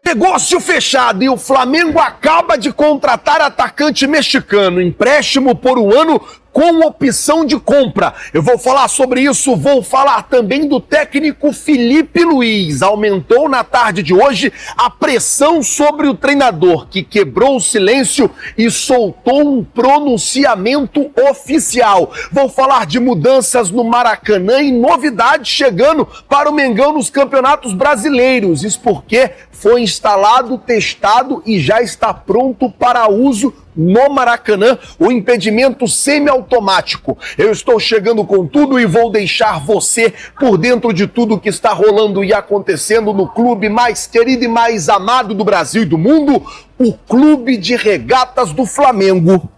Negócio fechado e o Flamengo acaba de contratar atacante mexicano, empréstimo por um ano com opção de compra. Eu vou falar sobre isso, vou falar também do técnico Filipe Luiz. Aumentou na tarde de hoje a pressão sobre o treinador, que quebrou o silêncio e soltou um pronunciamento oficial. Vou falar de mudanças no Maracanã e novidades chegando para o Mengão nos campeonatos brasileiros. Isso porque foi instalado, testado e já está pronto para uso no Maracanã, o impedimento semiautomático. Eu estou chegando com tudo e vou deixar você por dentro de tudo que está rolando e acontecendo no clube mais querido e mais amado do Brasil e do mundo, o Clube de Regatas do Flamengo.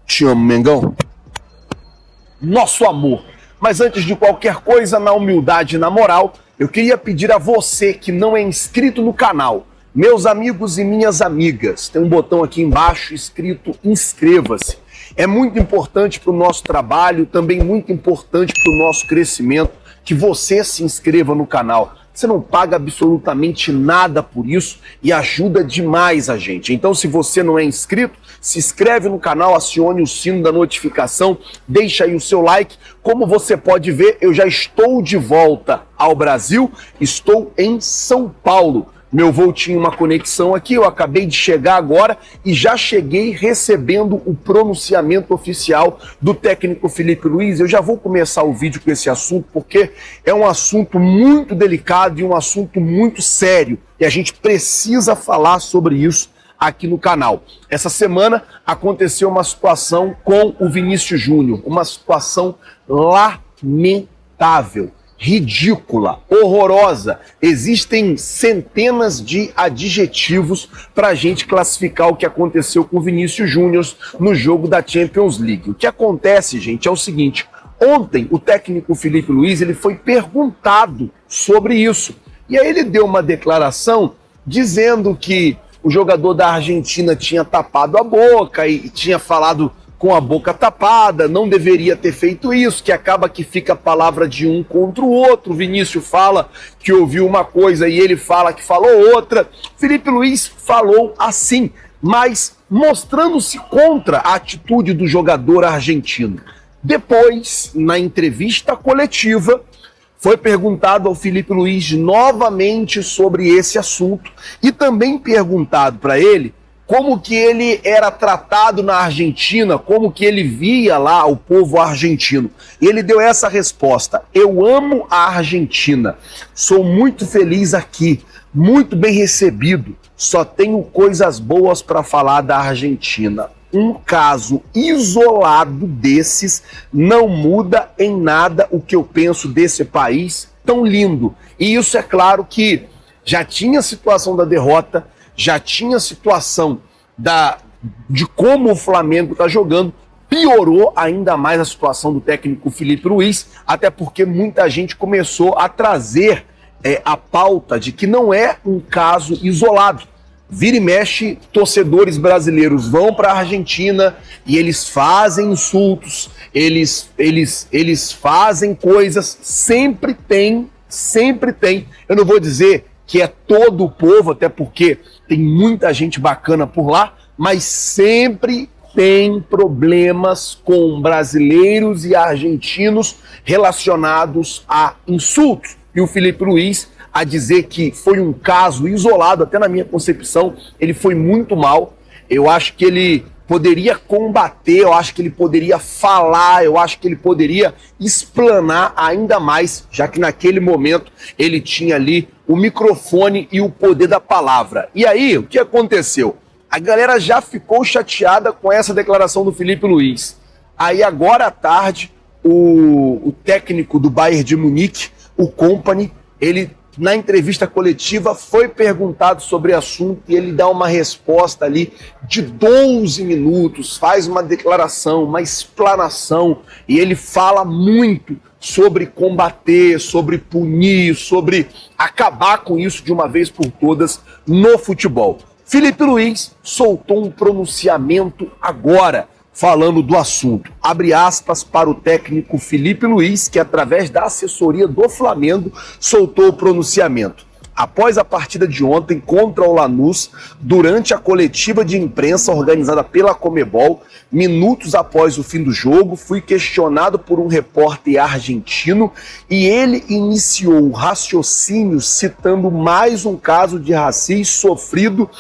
Te amo, Mengão. Nosso amor. Mas antes de qualquer coisa, na humildade e na moral, eu queria pedir a você que não é inscrito no canal, meus amigos e minhas amigas, tem um botão aqui embaixo escrito inscreva-se. É muito importante para o nosso trabalho, também muito importante para o nosso crescimento, que você se inscreva no canal. Você não paga absolutamente nada por isso e ajuda demais a gente. Então, se você não é inscrito, se inscreve no canal, acione o sino da notificação, deixa aí o seu like. Como você pode ver, eu já estou de volta ao Brasil, estou em São Paulo. Meu voo tinha uma conexão aqui, eu acabei de chegar agora e já cheguei recebendo o pronunciamento oficial do técnico Filipe Luiz. Eu já vou começar o vídeo com esse assunto porque é um assunto muito delicado e um assunto muito sério e a gente precisa falar sobre isso aqui no canal. Essa semana aconteceu uma situação com o Vinícius Júnior, uma situação lamentável, ridícula, horrorosa. Existem centenas de adjetivos para a gente classificar o que aconteceu com o Vinícius Júnior no jogo da Champions League. O que acontece, gente, é o seguinte: ontem o técnico Filipe Luiz ele foi perguntado sobre isso e aí ele deu uma declaração dizendo que o jogador da Argentina tinha tapado a boca e tinha falado com a boca tapada, não deveria ter feito isso, que acaba que fica a palavra de um contra o outro. O Vinícius fala que ouviu uma coisa e ele fala que falou outra. Filipe Luiz falou assim, mas mostrando-se contra a atitude do jogador argentino. Depois, na entrevista coletiva, foi perguntado ao Filipe Luiz novamente sobre esse assunto e também perguntado para ele como que ele era tratado na Argentina, como que ele via lá o povo argentino. E ele deu essa resposta: eu amo a Argentina, sou muito feliz aqui, muito bem recebido, só tenho coisas boas para falar da Argentina. Um caso isolado desses não muda em nada o que eu penso desse país tão lindo. E isso é claro que já tinha a situação da derrota, já tinha a situação de como o Flamengo está jogando, piorou ainda mais a situação do técnico Filipe Luiz, até porque muita gente começou a trazer a pauta de que não é um caso isolado. Vira e mexe, torcedores brasileiros vão para a Argentina e eles fazem insultos, eles fazem coisas, sempre tem. Eu não vou dizer que é todo o povo, até porque tem muita gente bacana por lá, mas sempre tem problemas com brasileiros e argentinos relacionados a insultos. E o Filipe Luiz, a dizer que foi um caso isolado, até na minha concepção, ele foi muito mal. Eu acho que ele poderia combater, eu acho que ele poderia falar, eu acho que ele poderia explanar ainda mais, já que naquele momento ele tinha ali o microfone e o poder da palavra. E aí, o que aconteceu? A galera já ficou chateada com essa declaração do Filipe Luiz. Aí agora à tarde, o técnico do Bayern de Munique, o Kompany, ele na entrevista coletiva foi perguntado sobre o assunto e ele dá uma resposta ali de 12 minutos, faz uma declaração, uma explanação e ele fala muito sobre combater, sobre punir, sobre acabar com isso de uma vez por todas no futebol. Filipe Luiz soltou um pronunciamento agora, falando do assunto. Abre aspas para o técnico Filipe Luiz, que através da assessoria do Flamengo soltou o pronunciamento. Após a partida de ontem contra o Lanús, durante a coletiva de imprensa organizada pela Conmebol, minutos após o fim do jogo, fui questionado por um repórter argentino e ele iniciou o raciocínio citando mais um caso de racismo sofrido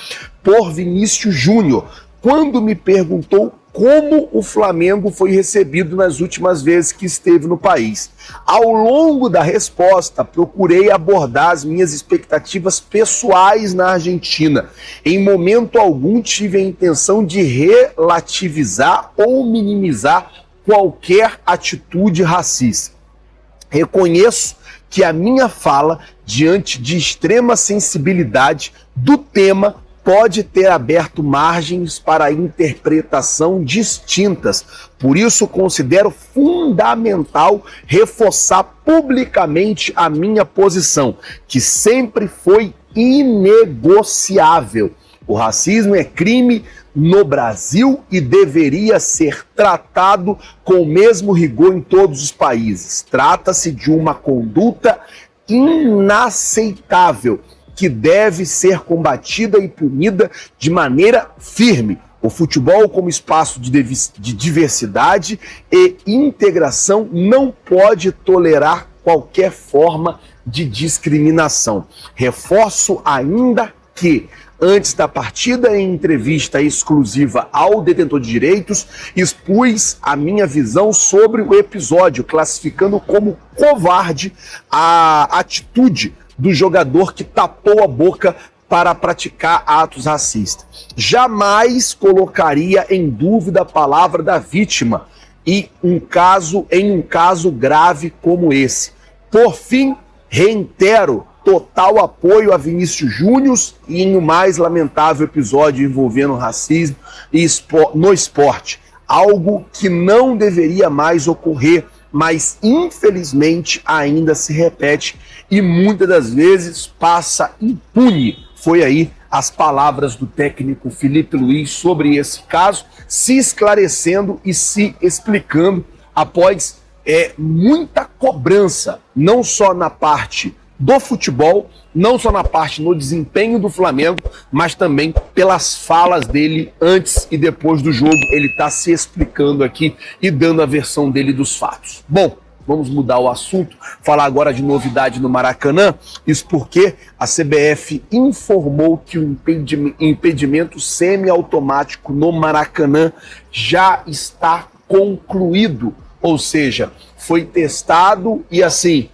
por Vinícius Júnior, quando me perguntou como o Flamengo foi recebido nas últimas vezes que esteve no país. Ao longo da resposta, procurei abordar as minhas expectativas pessoais na Argentina. Em momento algum tive a intenção de relativizar ou minimizar qualquer atitude racista. Reconheço que a minha fala, diante de extrema sensibilidade do tema, pode ter aberto margens para interpretação distintas. Por isso, considero fundamental reforçar publicamente a minha posição, que sempre foi inegociável. O racismo é crime no Brasil e deveria ser tratado com o mesmo rigor em todos os países. Trata-se de uma conduta inaceitável, que deve ser combatida e punida de maneira firme. O futebol, como espaço de diversidade e integração, não pode tolerar qualquer forma de discriminação. Reforço ainda que, antes da partida, em entrevista exclusiva ao Detentor de Direitos, expus a minha visão sobre o episódio, classificando como covarde a atitude do jogador que tapou a boca para praticar atos racistas. Jamais colocaria em dúvida a palavra da vítima em um caso grave como esse. Por fim, reitero total apoio a Vinícius Júnior e em um mais lamentável episódio envolvendo racismo no esporte. Algo que não deveria mais ocorrer, mas infelizmente ainda se repete e muitas das vezes passa impune. Foi aí as palavras do técnico Felipe Luiz sobre esse caso, se esclarecendo e se explicando após muita cobrança, não só na parte do futebol, não só na parte no desempenho do Flamengo, mas também pelas falas dele antes e depois do jogo. Ele está se explicando aqui e dando a versão dele dos fatos. Bom, vamos mudar o assunto, falar agora de novidade no Maracanã, isso porque a CBF informou que o impedimento semiautomático no Maracanã já está concluído, ou seja, foi testado e assim,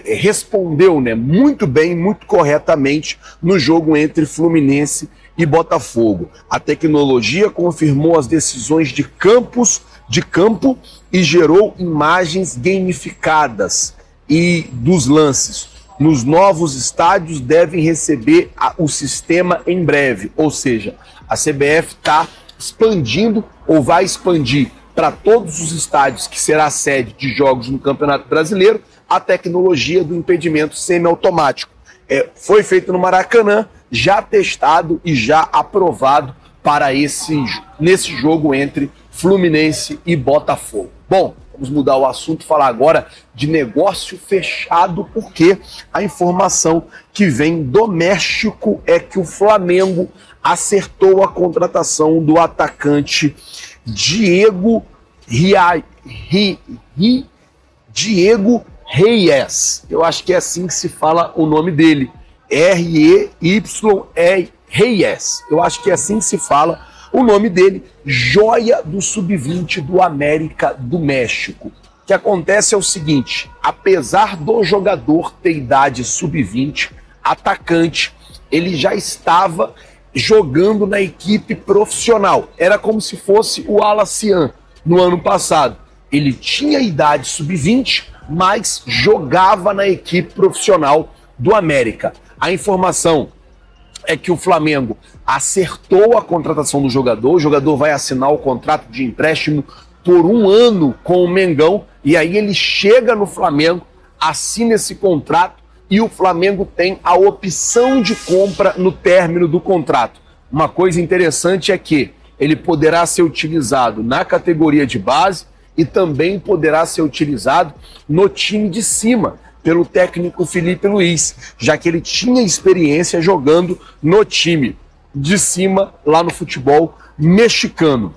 respondeu, muito bem, muito corretamente no jogo entre Fluminense e Botafogo. A tecnologia confirmou as decisões de campo e gerou imagens gamificadas e dos lances. Nos novos estádios devem receber o sistema em breve, ou seja, a CBF está expandindo ou vai expandir para todos os estádios que será sede de jogos no Campeonato Brasileiro a tecnologia do impedimento semiautomático. Foi feito no Maracanã, já testado e já aprovado para nesse jogo entre Fluminense e Botafogo. Bom, vamos mudar o assunto, falar agora de negócio fechado, porque a informação que vem do México é que o Flamengo acertou a contratação do atacante Diego Reyes. Eu acho que é assim que se fala o nome dele. R-E-Y-E Reyes. Eu acho que é assim que se fala o nome dele. Joia do Sub-20 do América do México. O que acontece é o seguinte: apesar do jogador ter idade sub-20, atacante, ele já estava jogando na equipe profissional. Era como se fosse o Alacian no ano passado. Ele tinha idade sub-20, mas jogava na equipe profissional do América. A informação é que o Flamengo acertou a contratação do jogador. O jogador vai assinar o contrato de empréstimo por 1 ano com o Mengão, e aí ele chega no Flamengo, assina esse contrato e o Flamengo tem a opção de compra no término do contrato. Uma coisa interessante é que ele poderá ser utilizado na categoria de base e também poderá ser utilizado no time de cima, pelo técnico Felipe Luiz, já que ele tinha experiência jogando no time de cima lá no futebol mexicano.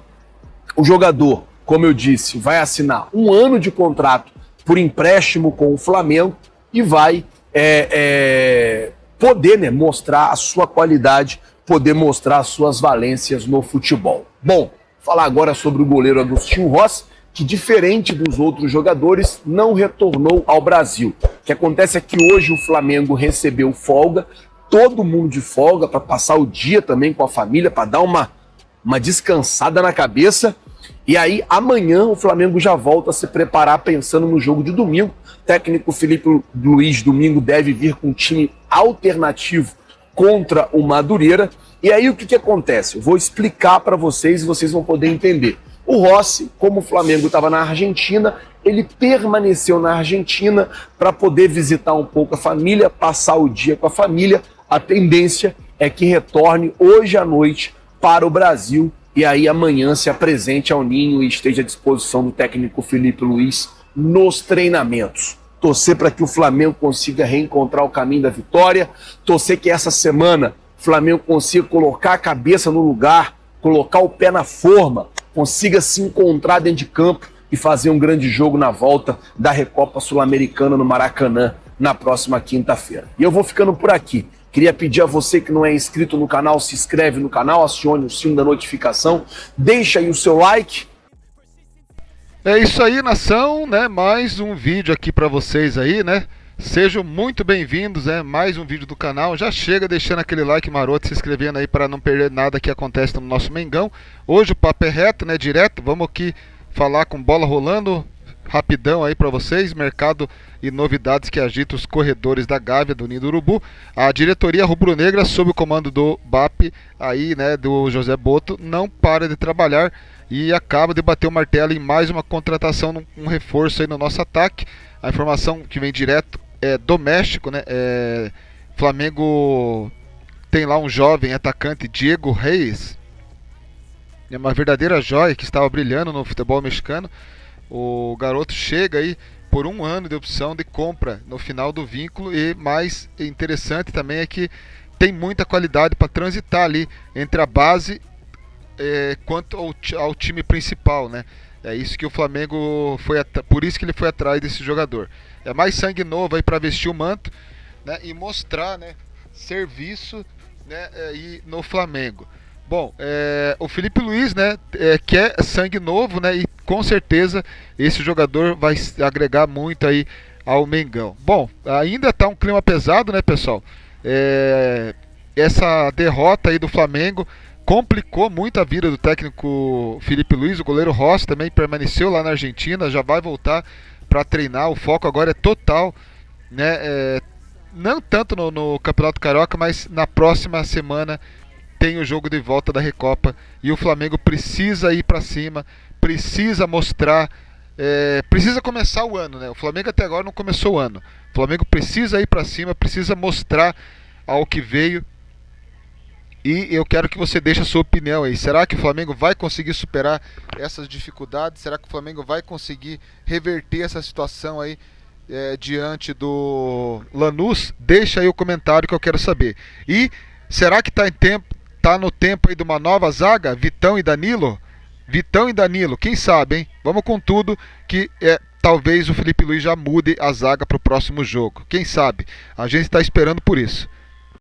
O jogador, como eu disse, vai assinar 1 ano de contrato por empréstimo com o Flamengo e vai poder, né, mostrar a sua qualidade, poder mostrar as suas valências no futebol. Bom, falar agora sobre o goleiro Agostinho Rossi, que diferente dos outros jogadores, não retornou ao Brasil. O que acontece é que hoje o Flamengo recebeu folga, todo mundo de folga, para passar o dia também com a família, para dar uma descansada na cabeça. E aí, amanhã, o Flamengo já volta a se preparar pensando no jogo de domingo. O técnico Felipe Luiz, domingo, deve vir com um time alternativo contra o Madureira. E aí, o que acontece? Eu vou explicar para vocês e vocês vão poder entender. O Rossi, como o Flamengo estava na Argentina, ele permaneceu na Argentina para poder visitar um pouco a família, passar o dia com a família. A tendência é que retorne hoje à noite para o Brasil e aí amanhã se apresente ao Ninho e esteja à disposição do técnico Felipe Luiz nos treinamentos. Torcer para que o Flamengo consiga reencontrar o caminho da vitória, torcer que essa semana o Flamengo consiga colocar a cabeça no lugar, colocar o pé na forma, consiga se encontrar dentro de campo e fazer um grande jogo na volta da Recopa Sul-Americana no Maracanã na próxima quinta-feira. E eu vou ficando por aqui. Queria pedir a você que não é inscrito no canal, se inscreve no canal, acione o sino da notificação, deixa aí o seu like. É isso aí, nação, né? Mais um vídeo aqui para vocês aí, né? Sejam muito bem-vindos, né? Mais um vídeo do canal. Já chega deixando aquele like maroto, se inscrevendo aí para não perder nada que acontece no nosso Mengão. Hoje o papo é reto, né? Direto. Vamos aqui falar com bola rolando. Rapidão aí para vocês, mercado e novidades que agitam os corredores da Gávea, do Ninho do Urubu. A diretoria rubro-negra, sob o comando do BAP, aí, né, do José Boto, não para de trabalhar e acaba de bater o martelo em mais uma contratação, um reforço aí no nosso ataque. A informação que vem direto é doméstico, né? Flamengo tem lá um jovem atacante, Diego Reis, é uma verdadeira joia que estava brilhando no futebol mexicano. O garoto chega aí por 1 ano de opção de compra no final do vínculo e mais interessante também é que tem muita qualidade para transitar ali entre a base quanto ao time principal, né? É isso que o Flamengo por isso que ele foi atrás desse jogador. É mais sangue novo aí para vestir o manto, né? E mostrar, né, serviço, né, aí no Flamengo. Bom, o Felipe Luiz, né, quer sangue novo, né, e com certeza esse jogador vai agregar muito aí ao Mengão. Bom, ainda está um clima pesado, né, pessoal? Essa derrota aí do Flamengo complicou muito a vida do técnico Felipe Luiz. O goleiro Rossi também permaneceu lá na Argentina, já vai voltar para treinar. O foco agora é total, né, não tanto no Campeonato Carioca, mas na próxima semana tem o jogo de volta da Recopa e o Flamengo precisa ir para cima, precisa mostrar, precisa começar o ano, né? O Flamengo até agora não começou o ano. O Flamengo precisa ir para cima, precisa mostrar ao que veio. E eu quero que você deixe a sua opinião aí. Será que o Flamengo vai conseguir superar essas dificuldades? Será que o Flamengo vai conseguir reverter essa situação aí diante do Lanús? Deixa aí o comentário que eu quero saber. E será que tá no tempo aí de uma nova zaga? Vitão e Danilo? Vitão e Danilo, quem sabe, hein? Vamos com tudo que talvez o Felipe Luiz já mude a zaga para o próximo jogo. Quem sabe? A gente está esperando por isso.